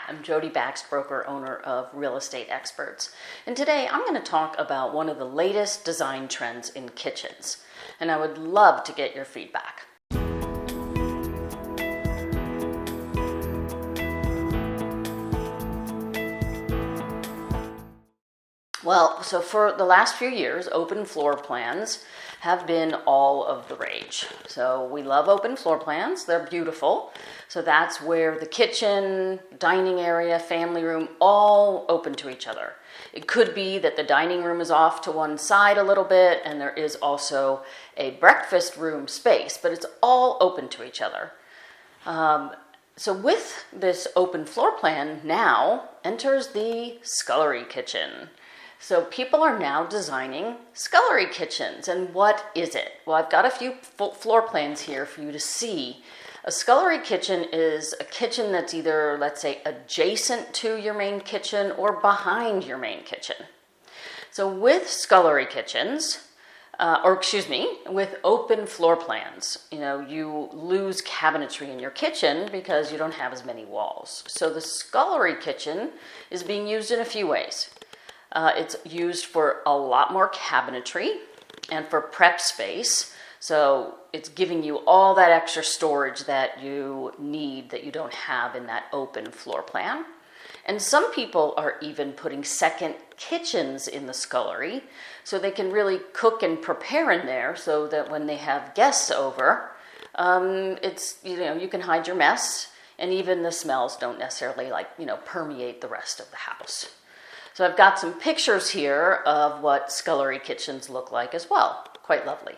I'm Jody Baxt, broker, owner of Real Estate Experts. And today I'm going to talk about one of the latest design trends in kitchens. And I would love to get your feedback. Well, so for the last few years, open floor plans have been all of the rage. So we love open floor plans. They're beautiful. So that's where the kitchen, dining area, family room, all open to each other. It could be that the dining room is off to one side a little bit, and there is also a breakfast room space, but it's all open to each other. So with this open floor plan now enters the scullery kitchen. So people are now designing scullery kitchens. And what is it? Well, I've got a few floor plans here for you to see. A scullery kitchen is a kitchen that's either, let's say, adjacent to your main kitchen or behind your main kitchen. So with scullery kitchens, with open floor plans, you lose cabinetry in your kitchen because you don't have as many walls. So the scullery kitchen is being used in a few ways. It's used for a lot more cabinetry and for prep space. So it's giving you all that extra storage that you need that you don't have in that open floor plan. And some people are even putting second kitchens in the scullery so they can really cook and prepare in there so that when they have guests over, you can hide your mess, and even the smells don't necessarily permeate the rest of the house. So I've got some pictures here of what scullery kitchens look like as well. Quite lovely.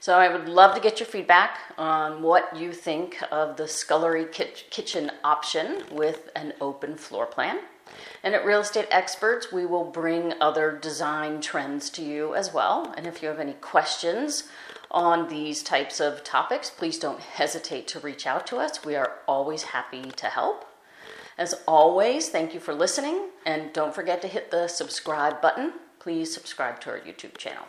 So I would love to get your feedback on what you think of the scullery kitchen option with an open floor plan. And at Real Estate Experts, we will bring other design trends to you as well. And if you have any questions on these types of topics, please don't hesitate to reach out to us. We are always happy to help. As always, thank you for listening, and don't forget to hit the subscribe button. Please subscribe to our YouTube channel.